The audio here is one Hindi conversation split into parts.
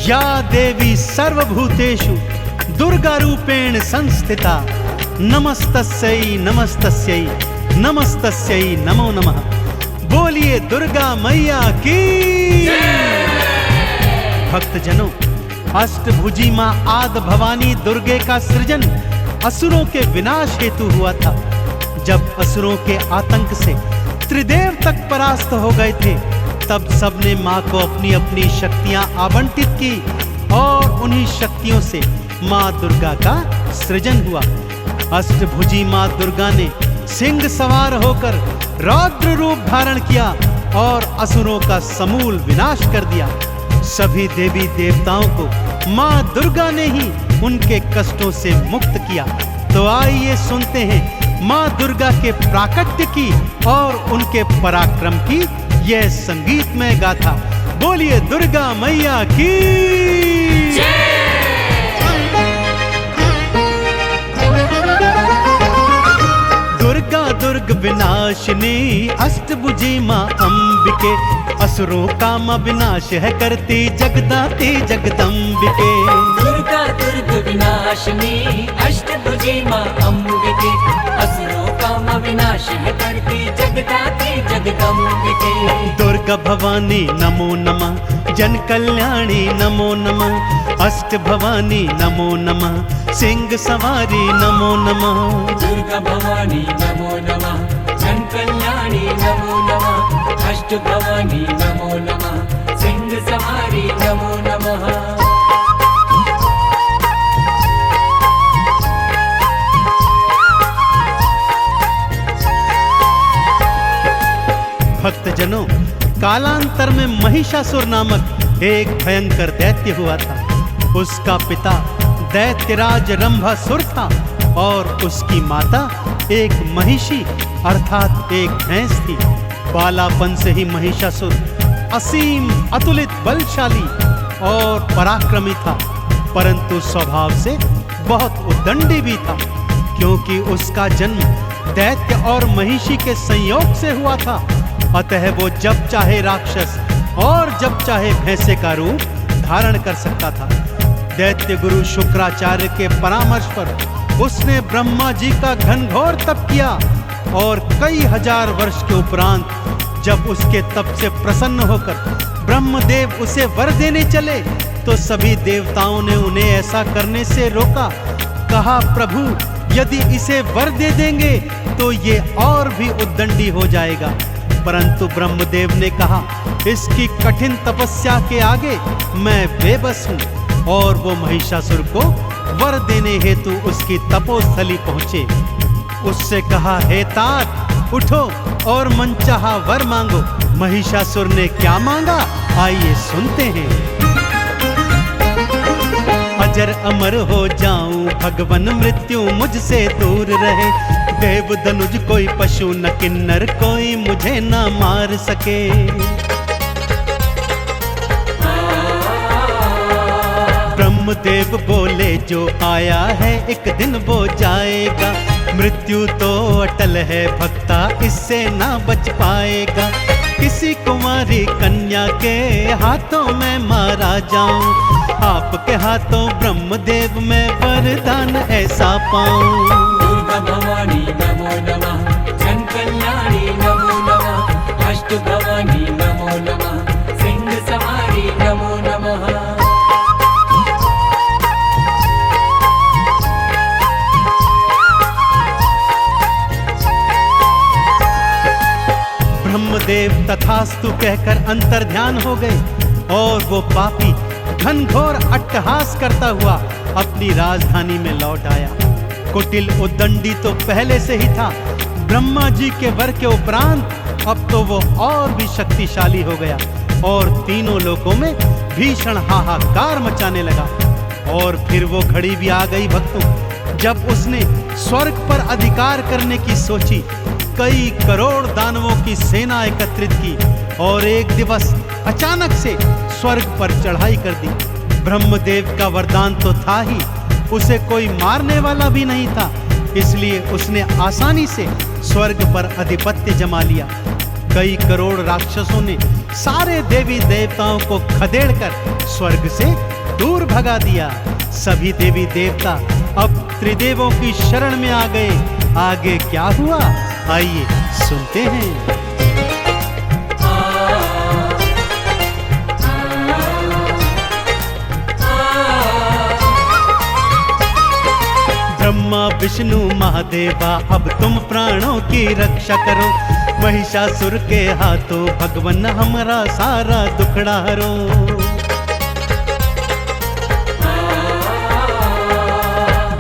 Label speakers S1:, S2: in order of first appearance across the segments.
S1: या देवी सर्वभूतेषु दुर्गा रूपेण संस्थिता नमस्तस्यै नमस्तस्यै नमस्तस्यै नमो नमः। बोलिए दुर्गा मैया की। भक्तजनों, अष्टभुजी मां आदि भवानी दुर्गे का सृजन असुरों के विनाश हेतु हुआ था। जब असुरों के आतंक से त्रिदेव तक परास्त हो गए थे, तब सबने मां को अपनी अपनी शक्तियां आवंटित की और उन्हीं शक्तियों से मां दुर्गा का सृजन हुआ। अष्टभुजी मां दुर्गा ने सिंह सवार होकर रौद्र रूप धारण किया और असुरों का समूल विनाश कर दिया। सभी देवी देवताओं को मां दुर्गा ने ही उनके कष्टों से मुक्त किया। तो आइए सुनते हैं मां दुर्गा के प्राकट्य की और उनके पराक्रम की यह संगीतमय गाथा। बोलिए दुर्गा मैया की। दुर्गा दुर्ग विनाशिनी अष्टभुजी मां अंबिके, असुरों का मां विनाश है करती जगदाती जगदम्बिके।
S2: दुर्गा दुर्ग विनाशिनी अष्टभुजी मां अंबिके, असुरों का मां विनाश है करती जगदाती जगदम्बिके।
S1: दुर्गा भवानी नमो नमः, जन कल्याणी नमो नमः, अष्ट भवानी नमो नमः, सिंह सवारी नमो नमः।
S2: दुर्गा भवानी नमो नमः, जन कल्याणी नमो नमः, अष्ट भवानी नमो नमः, सिंह सवारी नमो नमः।
S1: भक्तजनों, कालांतर में महिषासुर नामक एक भयंकर दैत्य हुआ था। उसका पिता दैत्यराज रंभासुर था और उसकी माता एक महिषी अर्थात एक भैंस थी। बालापन से ही महिषासुर असीम अतुलित बलशाली और पराक्रमी था, परंतु स्वभाव से बहुत उद्दंडी भी था, क्योंकि उसका जन्म दैत्य और महिषी के संयोग से हुआ था। अतः वो जब चाहे राक्षस और जब चाहे भैंसे का रूप धारण कर सकता था। दैत्य गुरु शुक्राचार्य के परामर्श पर उसने ब्रह्मा जी का घनघोर तप किया और कई हजार वर्ष के उपरांत जब उसके तप से प्रसन्न होकर ब्रह्मदेव उसे वर देने चले, तो सभी देवताओं ने उन्हें ऐसा करने से रोका। कहा, प्रभु यदि इसे वर दे देंगे तो ये और भी उद्दंडी हो जाएगा। परंतु ब्रह्मदेव ने कहा, इसकी कठिन तपस्या के आगे मैं बेबस हूँ। और वो महिषासुर को वर देने हेतु उसकी तपोस्थली पहुंचे। उससे कहा, हे तात उठो और मनचाहा वर मांगो। महिषासुर ने क्या मांगा, आइए सुनते हैं। अजर अमर हो जाऊं, भगवन मृत्यु मुझसे दूर रहे। देव धनुज कोई पशु न किन्नर कोई मुझे न मार सके। ब्रह्मदेव बोले, जो आया है एक दिन वो जाएगा। मृत्यु तो अटल है भक्ता, इससे ना बच पाएगा। किसी कुमारी कन्या के हाथों में मारा जाऊं, आपके हाथों ब्रह्मदेव में वरदान ऐसा पाऊं।
S2: दुर्गा भवानी नमो नमः, जन कल्याणी नमो नमः, अष्ट भवानी नमो नमः, सिंह सवारी नमो नमः।
S1: ब्रह्मदेव तथास्तु कहकर अंतर्ध्यान हो गए और वो पापी घनघोर अट्टहास करता हुआ अपनी राजधानी में लौट आया। कुटिल उद्दंडी तो पहले से ही था, ब्रह्मा जी के वर के उपरांत अब तो वो और भी शक्तिशाली हो गया और तीनों लोकों में भीषण हाहाकार मचाने लगा। और फिर वो घड़ी भी आ गई भक्तों, जब उसने स्वर्ग पर अधिकार करने की सोची। कई करोड़ दानवों की सेना एकत्रित की और एक दिवस अचानक से स्वर्ग पर चढ़ाई कर दी। ब्रह्मदेव का वरदान तो था ही, उसे कोई मारने वाला भी नहीं था, इसलिए उसने आसानी से स्वर्ग पर आधिपत्य जमा लिया। कई करोड़ राक्षसों ने सारे देवी देवताओं को खदेड़कर स्वर्ग से दूर भगा दिया। सभी देवी देवता अब त्रिदेवों की शरण में आ गए। आगे क्या हुआ, आइए सुनते हैं। ब्रह्मा विष्णु महादेवा अब तुम प्राणों की रक्षा करो, महिषासुर के हाथों भगवन हमारा सारा दुखड़ा हरो।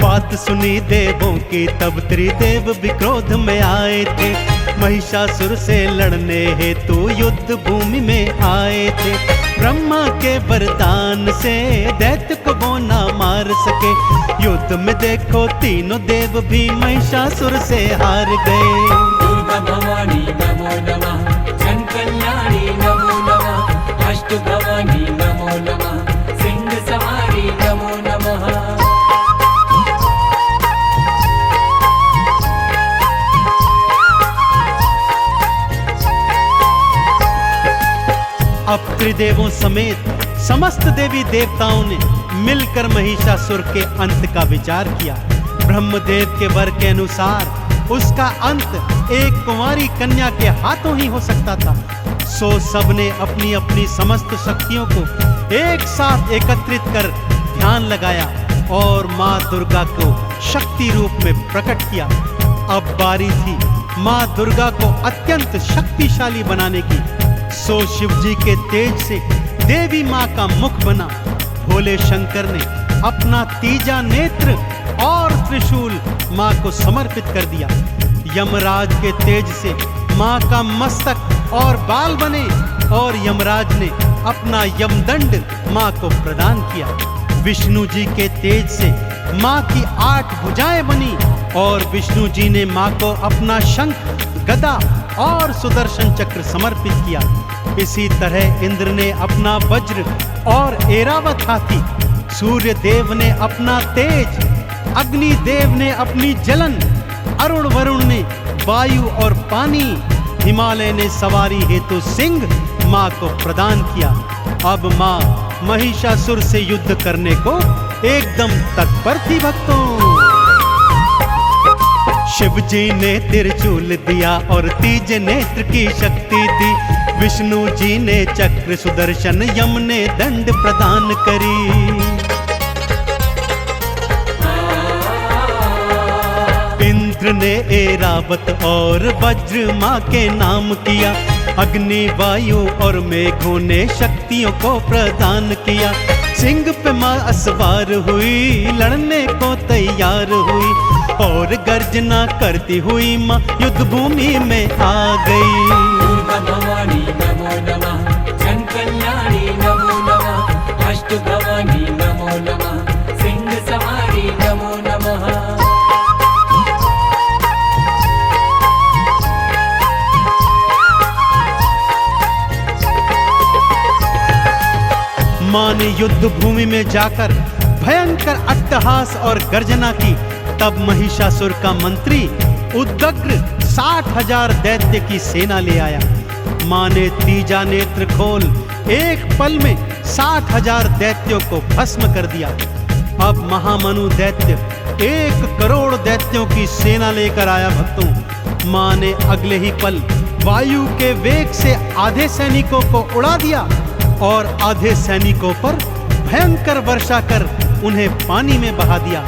S1: बात सुनी देवों की तब त्रिदेव भी क्रोध में आए थे, महिषासुर से लड़ने हेतु युद्ध भूमि में आए थे। ब्रह्मा के वरदान से दैत्य को वो ना मार सके, युद्ध में देखो तीनों देव भी महिषासुर से हार गए।
S2: दुर्गा भवानी नमो नमः, जन कल्याणी नमो नमः, अष्ट भवानी नमो नमः, सिंह सवारी नमो नमः।
S1: अब त्रिदेवों समेत समस्त देवी देवताओं ने मिलकर महिषासुर के अंत का विचार किया। ब्रह्मदेव के वर के अनुसार उसका अंत एक कुंवारी कन्या के हाथों ही हो सकता था। सो सबने अपनी अपनी समस्त शक्तियों को एक साथ एकत्रित कर ध्यान लगाया और माँ दुर्गा को शक्ति रूप में प्रकट किया। अब बारी थी माँ दुर्गा को अत्यंत शक्तिशाली बनाने की। सो शिव जी के तेज से देवी माँ का मुख बना। भोले शंकर ने अपना तीजा नेत्र और त्रिशूल माँ को समर्पित कर दिया। यमराज के तेज से माँ का मस्तक और बाल बने और यमराज ने अपना यमदंड माँ को प्रदान किया। विष्णु जी के तेज से माँ की 8 भुजाएं बनी और विष्णु जी ने माँ को अपना शंख, गदा और सुदर्शन चक्र समर्पित किया। इसी तरह इंद्र ने अपना वज्र और ऐरावत हाथी, सूर्य देव ने अपना तेज, अग्नि देव ने अपनी जलन, अरुण वरुण ने वायु और पानी, हिमालय ने सवारी हेतु सिंह माँ को प्रदान किया। अब माँ महिषासुर से युद्ध करने को एकदम तत्पर थी भक्तों। शिव जी ने त्रिशूल दिया और तीज नेत्र की शक्ति दी। विष्णु जी ने चक्र सुदर्शन, यम ने दंड प्रदान करी। इंद्र ने ऐरावत और वज्र माँ के नाम किया। अग्नि, वायु और मेघों ने शक्तियों को प्रदान किया। सिंह पे माँ असवार हुई, लड़ने को तैयार हुई और गर्जना करती हुई माँ युद्ध भूमि में आ गई।
S2: दुर्गा भवानी नमो नमः, जन कल्याणी नमो नमः, अष्ट भवानी नमो नमः, सिंह सवारी नमो नमः।
S1: माँ ने युद्ध भूमि में जाकर भयंकर अट्टहास और गर्जना की। तब महिषासुर का मंत्री उदग्र 60,000 दैत्य की सेना ले आया। माँ ने तीजा नेत्र खोल एक पल में 60,000 दैत्यों को भस्म कर दिया। अब महामनु दैत्य 1 करोड़ दैत्यों की सेना लेकर आया भक्तों। माँ ने अगले ही पल वायु के वेग से आधे सैनिकों को उड़ा दिया और आधे सैनिकों पर भयंकर वर्षा कर उन्हें पानी में बहा दिया।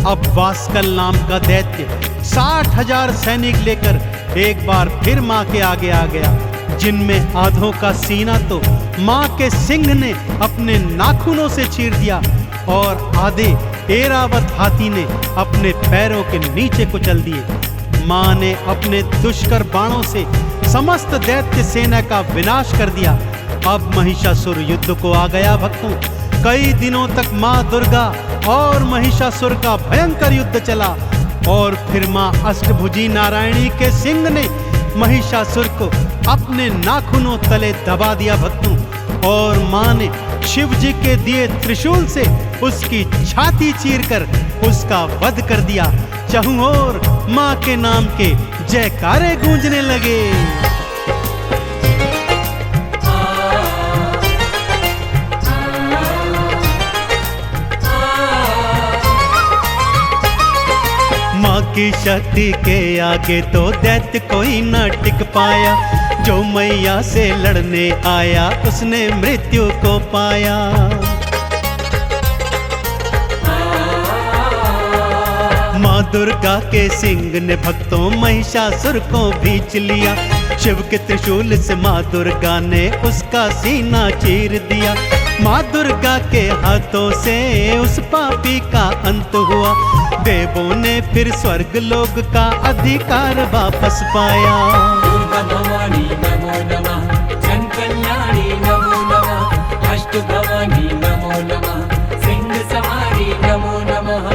S1: अब वास्कल नाम का दैत्य 60,000 सैनिक लेकर एक बार फिर माँ के आगे आ गया, जिनमें आधों का सीना तो माँ के सिंह ने अपने नाखूनों से चीर दिया और आधे ऐरावत हाथी ने अपने पैरों के नीचे कुचल दिए। माँ ने अपने दुष्कर बाणों से समस्त दैत्य सेना का विनाश कर दिया। अब महिषासुर युद्ध को आ गया भक्तों। कई दिनों तक माँ दुर्गा और महिषासुर का भयंकर युद्ध चला और फिर माँ अष्टभुजी नारायणी के सिंह ने महिषासुर को अपने नाखूनों तले दबा दिया भक्तों। और माँ ने शिव जी के दिए त्रिशूल से उसकी छाती चीरकर उसका वध कर दिया। चहुं ओर मां के नाम के जयकारे गूंजने लगे। मां की शक्ति के आगे तो दैत्य कोई न टिक पाया। जो मैया से लड़ने आया उसने मृत्यु को पाया। मां दुर्गा के सिंह ने भक्तों महिषासुर को भींच लिया। शिव के त्रिशूल से मां दुर्गा ने उसका सीना चीर दिया। मां दुर्गा के हाथों से उस पापी का अंत हुआ। देवों ने फिर स्वर्ग लोक का अधिकार वापस पाया।
S2: दुर्गा भवानी नमो नमः, जन कल्याणी नमो नमः, अष्ट भवानी नमो नमः, सिंह सवारी नमो नमः।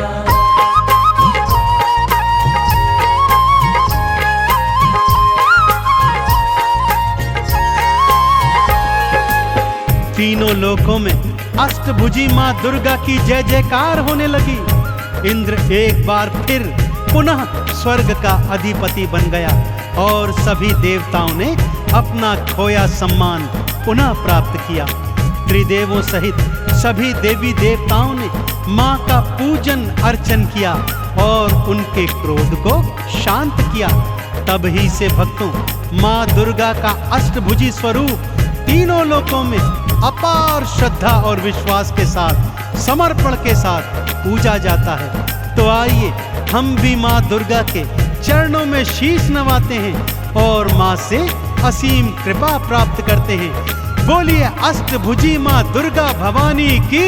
S1: तीनों लोकों में अष्टभुजी मां दुर्गा की जय जयकार होने लगी। इंद्र एक बार फिर पुनः स्वर्ग का अधिपति बन गया और सभी देवताओं ने अपना खोया सम्मान पुनः प्राप्त किया। त्रिदेवों सहित सभी देवी देवताओं ने मां का पूजन अर्चन किया और उनके क्रोध को शांत किया। तब ही से भक्तों मां दुर्गा का अष्टभुजी स्वरूप तीनों लोकों में अपार श्रद्धा और विश्वास के साथ समर्पण के साथ पूजा जाता है। तो आइए हम भी मां दुर्गा के चरणों में शीश नवाते हैं और मां से असीम कृपा प्राप्त करते हैं। बोलिए अष्टभुजी मां दुर्गा भवानी की।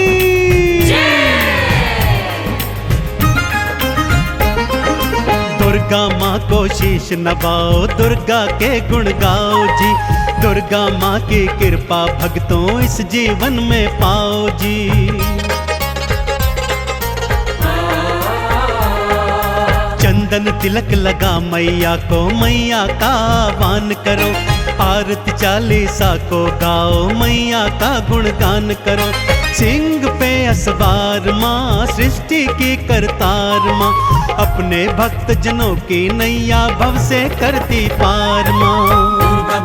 S1: दुर्गा माँ को शीश नवाओ, दुर्गा के गुण गाओ जी। दुर्गा माँ की कृपा भक्तों इस जीवन में पाओ जी। चंदन तिलक लगा मैया को, मैया का आह्वान करो। आरती चालीसा को गाओ, मैया का गुणगान करो। सिंह पे असवार माँ, सृष्टि की करतार माँ, अपने भक्त जनों की नैया भव से करती पार माँ।
S2: दुर्गा